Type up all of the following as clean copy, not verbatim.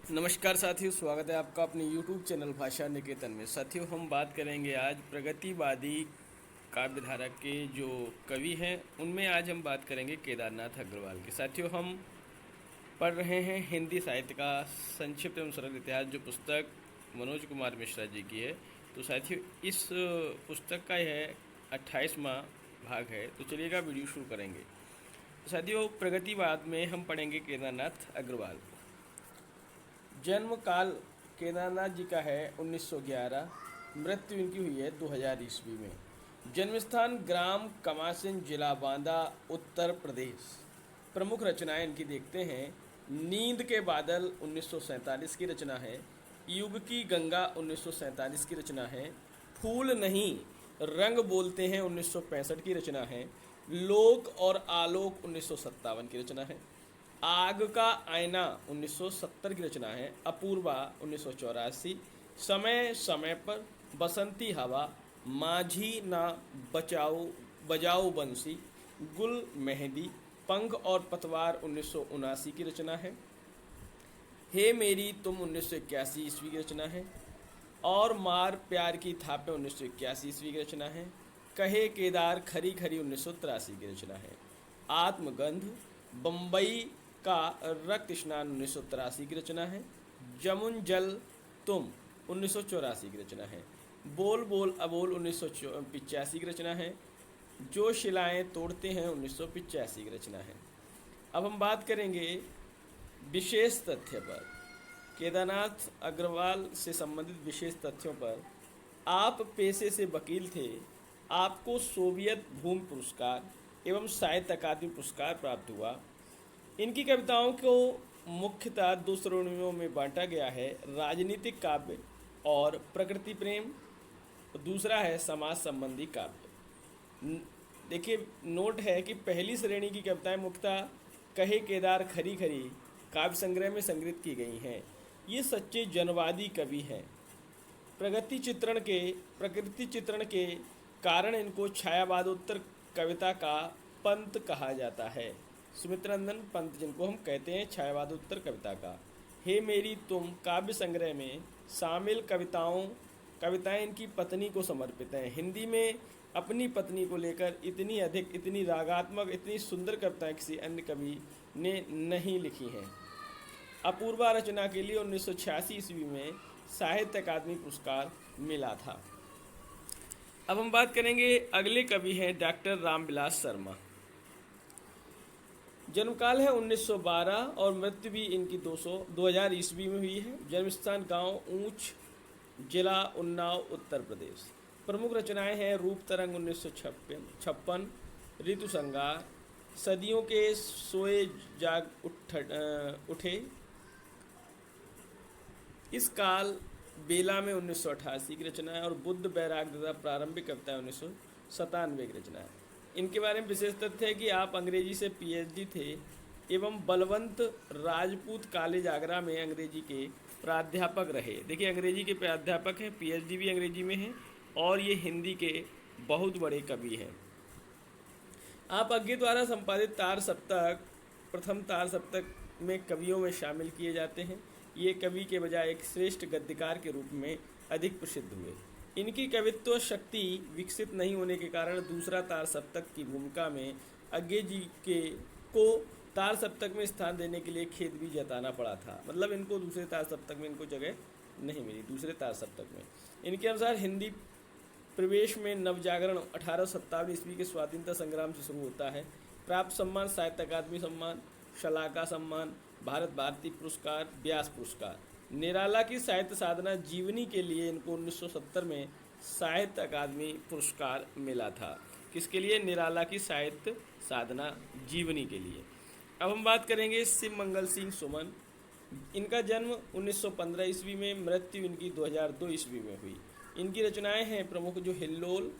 नमस्कार साथियों, स्वागत है आपका अपने YouTube चैनल भाषा निकेतन में। साथियों, हम बात करेंगे आज प्रगतिवादी काव्यधारा के जो कवि हैं उनमें आज हम बात करेंगे केदारनाथ अग्रवाल की। साथियों, हम पढ़ रहे हैं हिंदी साहित्य का संक्षिप्त एवं सरल इतिहास, जो पुस्तक मनोज कुमार मिश्रा जी की है। तो साथियों, इस पुस्तक का यह 28वां भाग है। तो चलिएगा वीडियो शुरू करेंगे। तो साथियों, प्रगतिवाद में हम पढ़ेंगे केदारनाथ अग्रवाल। जन्म काल केदारनाथ जी का है 1911। मृत्यु इनकी हुई है 2000 ईस्वी में। जन्म स्थान ग्राम कमासिन, जिला बांदा, उत्तर प्रदेश। प्रमुख रचनाएं इनकी देखते हैं। नींद के बादल 1947 की रचना है। युग की गंगा 1947 की रचना है। फूल नहीं रंग बोलते हैं 1965 की रचना है। लोक और आलोक 1957 की रचना है। आग का आईना 1970 की रचना है। अपूर्वा 1984। समय समय पर, बसंती हवा, माझी ना बचाओ बजाओ बंसी, गुल मेहंदी, पंख और पतवार 1979 की रचना है। हे मेरी तुम 1981 ईस्वी की रचना है। और मार प्यार की थापें 1981 ईस्वी की रचना है। कहे केदार खरी खरी 1983 की रचना है। आत्मगंध, बम्बई का रक्त स्नान 1983 की रचना है। जमुन जल तुम 1984 की रचना है। बोल बोल अबोल 1985 की रचना है। जो शिलाएं तोड़ते हैं 1985 की रचना है। अब हम बात करेंगे विशेष तथ्य पर, केदारनाथ अग्रवाल से संबंधित विशेष तथ्यों पर। आप पेशे से वकील थे। आपको सोवियत भूमि पुरस्कार एवं साहित्य अकादमी पुरस्कार प्राप्त हुआ। इनकी कविताओं को मुख्यतः दो श्रेणियों में बांटा गया है: राजनीतिक काव्य और प्रकृति प्रेम। दूसरा है समाज संबंधी काव्य। देखिए, नोट है कि पहली श्रेणी की कविताएं मुख्यतः कहे केदार खरी खरी काव्य संग्रह में संग्रहित की गई हैं। ये सच्चे जनवादी कवि हैं। प्रकृति चित्रण के कारण इनको छायावादोत्तर कविता का पंत कहा जाता है। सुमित्रानंदन पंत, जिनको हम कहते हैं छायावादोत्तर कविता का। हे मेरी तुम काव्य संग्रह में शामिल कविताएं इनकी पत्नी को समर्पित हैं। हिंदी में अपनी पत्नी को लेकर इतनी अधिक, इतनी रागात्मक, इतनी सुंदर कविताएं किसी अन्य कवि ने नहीं लिखी हैं। अपूर्वा रचना के लिए 1986 ईस्वी में साहित्य अकादमी पुरस्कार मिला था। अब हम बात करेंगे, अगले कवि हैं डॉक्टर रामविलास शर्मा। जन्मकाल है 1912 और मृत्यु भी इनकी 2000 ईस्वी में हुई है। जन्मस्थान गांव ऊंच, जिला उन्नाव, उत्तर प्रदेश। प्रमुख रचनाएं हैं रूप तरंग 1956, ऋतु संगार, सदियों के सोए जाग उठे, इस काल बेला में 1988 की रचना है। और बुद्ध बैराग तथा प्रारंभिक कविता 1997 की रचना है। इनके बारे में विशेष तथ्य है कि आप अंग्रेजी से पीएचडी थे एवं बलवंत राजपूत कॉलेज आगरा में अंग्रेजी के प्राध्यापक रहे। देखिए, अंग्रेजी के प्राध्यापक हैं, पीएचडी भी अंग्रेजी में है, और ये हिंदी के बहुत बड़े कवि हैं। आप अज्ञे द्वारा संपादित तार सप्तक, प्रथम तार सप्तक में कवियों में शामिल किए जाते हैं। ये कवि के बजाय एक श्रेष्ठ गद्यकार के रूप में अधिक प्रसिद्ध हुए। इनकी कवित्व शक्ति विकसित नहीं होने के कारण दूसरा तार सप्तक की भूमिका में अज्ञे जी को तार सप्तक में स्थान देने के लिए खेद भी जताना पड़ा था। मतलब इनको दूसरे तार सप्तक में इनको जगह नहीं मिली, दूसरे तार सप्तक में। इनके अनुसार हिंदी प्रवेश में नवजागरण 1857 ईस्वी के स्वाधीनता संग्राम से शुरू होता है। प्राप्त सम्मान साहित्य अकादमी सम्मान, शलाका सम्मान, भारत भारती पुरस्कार, व्यास पुरस्कार। निराला की साहित्य साधना जीवनी के लिए इनको 1970 में साहित्य अकादमी पुरस्कार मिला था। किसके लिए? निराला की साहित्य साधना जीवनी के लिए। अब हम बात करेंगे शिव मंगल सिंह सुमन। इनका जन्म 1915 ईस्वी में, मृत्यु इनकी 2002 ईस्वी में हुई। इनकी रचनाएं हैं प्रमुख जो हिल्लोल,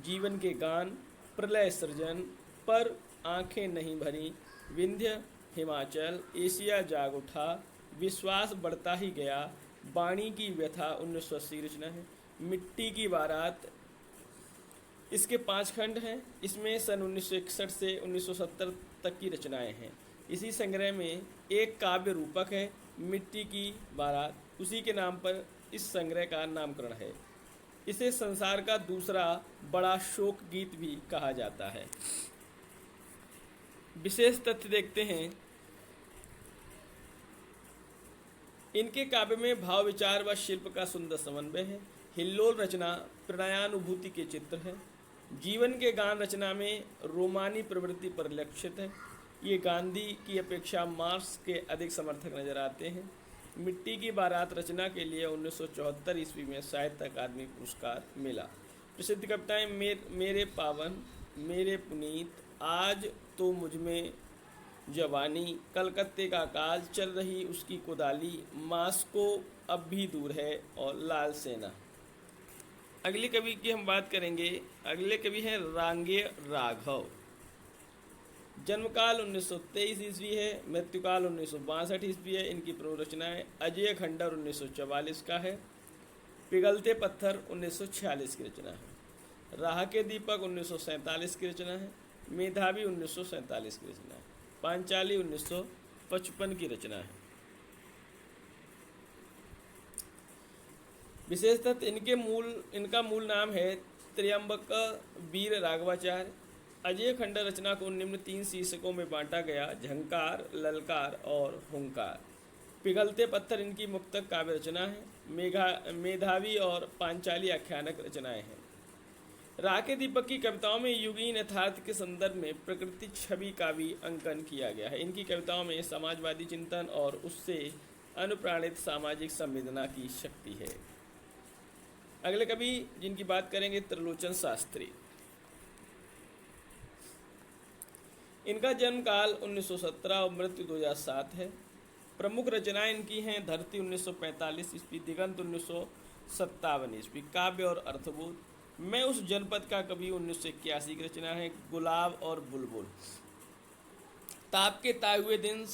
जीवन के गान, प्रलय सृजन, पर आंखें नहीं भरी, विंध्य हिमाचल, एशिया जाग उठा, विश्वास बढ़ता ही गया, बाणी की व्यथा 1980 रचना है, मिट्टी की बारात। इसके 5 खंड हैं। इसमें सन 1961 से 1970 तक की रचनाएं हैं। इसी संग्रह में एक काव्य रूपक है मिट्टी की बारात उसी के नाम पर इस संग्रह का नामकरण है। इसे संसार का दूसरा बड़ा शोक गीत भी कहा जाता है। विशेष तथ्य देखते हैं। इनके काव्य में भाव विचार व शिल्प का सुंदर समन्वय है। हिल्लोल रचना प्रणयानुभूति के चित्र है। जीवन के गान रचना में रोमानी प्रवृत्ति परिलक्षित है। ये गांधी की अपेक्षा मार्क्स के अधिक समर्थक नजर आते हैं। मिट्टी की बारात रचना के लिए 1974 ईस्वी में साहित्य अकादमी पुरस्कार मिला। प्रसिद्ध कविताएं मेरे पावन, मेरे पुनीत, आज तो मुझमें जवानी, कलकत्ते का काज, चल रही उसकी कुदाली, मास्को अब भी दूर है और लाल सेना। अगले कवि की हम बात करेंगे। अगले कवि हैं रांगे राघव। जन्मकाल 1923 ईस्वी है, मृत्युकाल 1962 ईस्वी है। इनकी प्रमुख रचनाएं अजय खंडर 1944 का है, पिघलते पत्थर 1946 की रचना है, राह के दीपक 1947 की रचना है, मेधावी 1947 की रचना है, पांचाली 1955 की रचना है। विशेषतः इनका मूल नाम है त्र्यंबक वीर राघवाचार्य। अजय खंडर रचना को निम्न 3 शीर्षकों में बांटा गया: झंकार, ललकार और हुंकार। पिघलते पत्थर इनकी मुक्तक काव्य रचना है। मेधावी और पांचाली आख्यानक रचनाएं हैं। राह के दीपक की कविताओं में युगीन यथार्थ के संदर्भ में प्रकृति छवि का भी अंकन किया गया है। इनकी कविताओं में समाजवादी चिंतन और उससे अनुप्राणित सामाजिक संवेदना की शक्ति है। अगले कवि जिनकी बात करेंगे त्रिलोचन शास्त्री। इनका जन्म काल 1917 और मृत्यु 2007 है। प्रमुख रचनाएं इनकी हैं धरती 1945 ईस्वी, दिगंत 1957 ईस्वी, काव्य और अर्थबोध, मैं उस जनपद का कवि 1981 की रचना है, गुलाब और बुलबुल, ताप के ताए हुए दिन,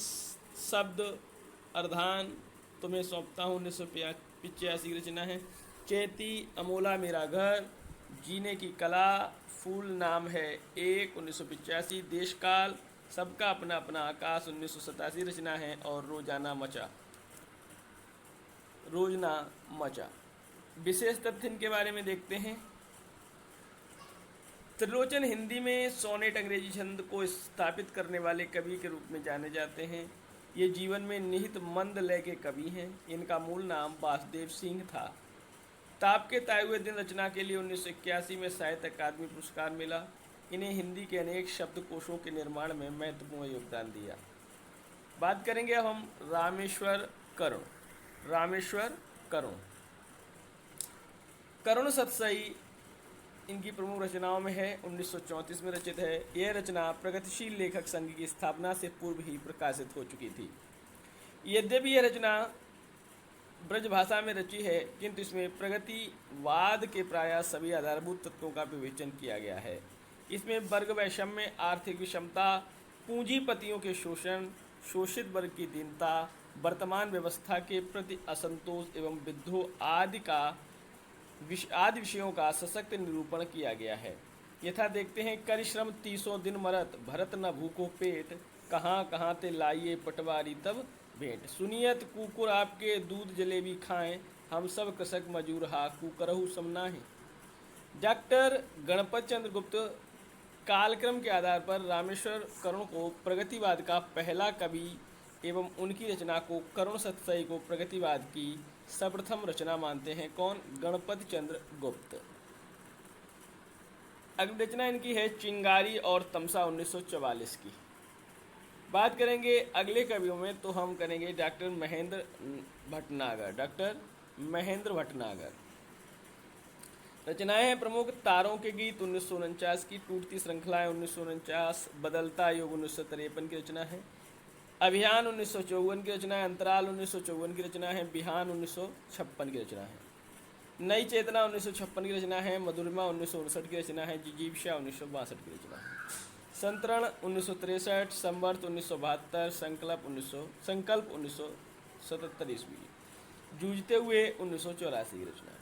शब्द अर्धान तुम्हें सौंपता हूँ 1985 की रचना है, चैती, अमोला मेरा घर, जीने की कला, फूल नाम है एक 1985, देशकाल, सबका अपना अपना आकाश 1987 रचना है, और रोजना मचा। विशेष तथ्य इनके बारे में देखते हैं। त्रिलोचन हिंदी में सोनेट अंग्रेजी छंद को स्थापित करने वाले कवि के रूप में जाने जाते हैं। ये जीवन में निहित मंद लय के कवि हैं। इनका मूल नाम वासुदेव सिंह था। ताप के ताए हुए दिन रचना के लिए 1981 में साहित्य अकादमी पुरस्कार मिला। इन्हें हिंदी के अनेक शब्दकोशों के निर्माण में महत्वपूर्ण योगदान दिया। बात करेंगे अब हम रामेश्वर करुण। करुण सतसई इनकी प्रमुख रचनाओं में है, 1934 में रचित है। यह रचना प्रगतिशील लेखक संघ की स्थापना से पूर्व ही प्रकाशित हो चुकी थी। यद्यपि यह रचना ब्रज भाषा में रची है, किंतु इसमें प्रगतिवाद के प्रायः सभी आधारभूत तत्वों का विवेचन किया गया है। इसमें वर्ग वैषम्य, आर्थिक विषमता, पूंजीपतियों के शोषण, शोषित वर्ग की दीनता, वर्तमान व्यवस्था के प्रति असंतोष एवं विद्रोह आदि विषयों का सशक्त निरूपण किया गया है। यथा देखते हैं, करिश्रम 30 दिन मरत, भरत न भूखो पेट, कहाँ कहाँ ते लाइए पटवारी तब भेंट, सुनियत कुकुर आपके दूध जलेबी खाएं, हम सब कृषक मजूर हा कुकरहु समनाहे। डॉक्टर गणपत चंद्र गुप्त कालक्रम के आधार पर रामेश्वर करुण को प्रगतिवाद का पहला कवि एवं उनकी रचना को करुण सतसई को प्रगतिवाद की सर्वप्रथम रचना मानते हैं। कौन? गणपत चंद्र गुप्त। अगली रचना इनकी है चिंगारी और तमसा 1944 की। बात करेंगे अगले कवियों में तो हम करेंगे डॉक्टर महेंद्र भटनागर। रचनाएं हैं प्रमुख तारों के गीत 1949 की, टूटती श्रृंखलाएं 1949, बदलता युग 1953 की रचना है, अभियान 1954 की रचना है, अंतराल 1954 की रचना है, बिहान 1956 की रचना है, नई चेतना 1956 की रचना है, मधुरिमा 1959 की रचना है, जिजीविषा 1962 की रचना है, संतरण 1963, संवर्त 1972, संकल्प 1977 ईस्वी, जूझते हुए 1984 की रचना है।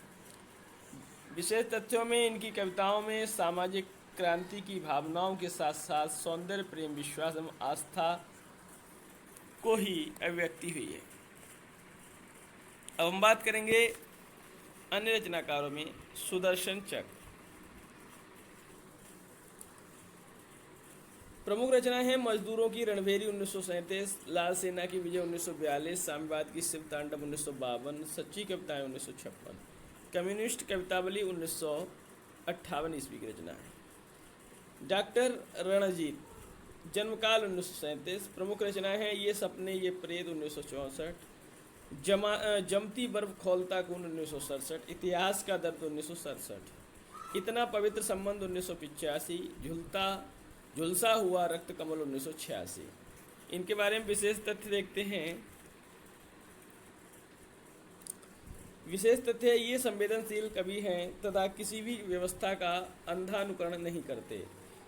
विशेष तथ्यों में इनकी कविताओं में सामाजिक क्रांति की भावनाओं के साथ साथ सौंदर्य, प्रेम, विश्वास एवं आस्था को ही अभिव्यक्ति हुई है। अब हम बात करेंगे अन्य रचनाकारों में सुदर्शन चक्र। प्रमुख रचनाएं हैं मजदूरों की रणभेरी 1937, लाल सेना की विजय 1942, साम्यवाद की शिव तांडव 1952, सच्ची कविताएं 1956, कम्युनिस्ट कवितावली 1958 ईस्वी की रचना है। डॉक्टर रणजीत, जन्मकाल 1937, प्रमुख रचनाएं हैं ये सपने ये प्रेत 1964, जमती बर्फ खौलता खून 1967, इतिहास का दर्द 1967, इतना पवित्र संबंध 1985, झुलसा हुआ रक्त कमल 1986। इनके बारे में विशेष तथ्य देखते हैं। विशेष तथ्य ये संवेदनशील कवि हैं तथा किसी भी व्यवस्था का अंधानुकरण नहीं करते।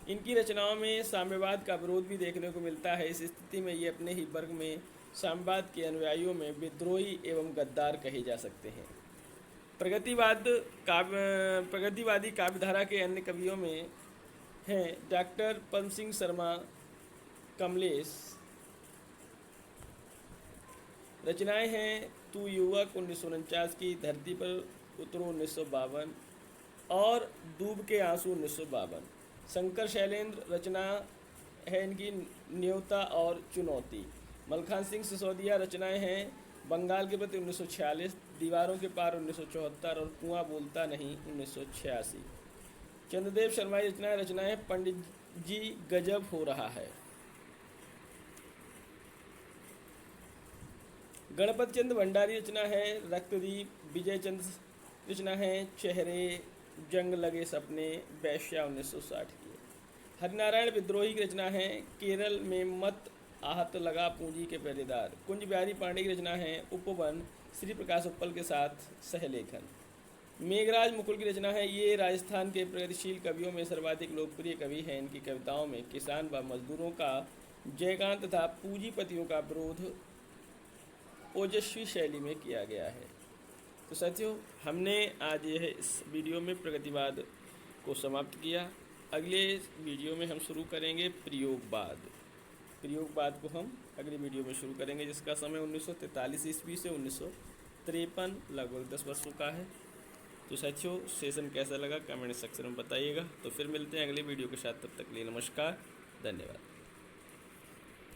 इनकी रचनाओं में साम्यवाद का विरोध भी देखने को मिलता है। इस स्थिति में ये अपने ही वर्ग में साम्यवाद के अनुयायियों में विद्रोही एवं गद्दार कहे जा सकते हैं। प्रगतिवादी काव्यधारा के अन्य कवियों में हैं डॉक्टर पवन सिंह शर्मा, कमलेश। रचनाएं हैं तू युवक 1949 की, धरती पर उतरो 1952 और डूब के आंसू 1952। शंकर शैलेंद्र रचना है इनकी न्योता और चुनौती। मलखान सिंह सिसोदिया रचनाएं हैं बंगाल के प्रति 1946, दीवारों के पार 1974 और कुआं बोलता नहीं 1986। चंद्रदेव शर्मा की रचनाएं पंडित जी गजब हो रहा है। गणपत चंद्र भंडारी रचना है रक्तदीप। विजय चंद्र रचना है चेहरे, जंग लगे सपने, वैश्या 1960 की। हरिनारायण विद्रोही की रचना है केरल में मत आहत लगा पूंजी के पहरेदार। कुंज बिहारी पांडे की रचना है उपवन, श्री प्रकाश उत्पल के साथ सहलेखन। मेघराज मुकुल की रचना है ये राजस्थान के प्रगतिशील कवियों में सर्वाधिक लोकप्रिय कवि हैं। इनकी कविताओं में किसान व मजदूरों का जयगान तथा पूंजीपतियों का विरोध ओजस्वी शैली में किया गया है। तो साथियों, हमने आज यह इस वीडियो में प्रगतिवाद को समाप्त किया। अगले वीडियो में हम शुरू करेंगे प्रयोगवाद को हम अगली वीडियो में शुरू करेंगे, जिसका समय 1943 ईस्वी से 1953 लगभग 10 वर्षों का है। तो साथियों, सेशन कैसा लगा कमेंट सेक्शन में बताइएगा। तो फिर मिलते हैं अगले वीडियो के साथ, तब तक के लिए नमस्कार, धन्यवाद।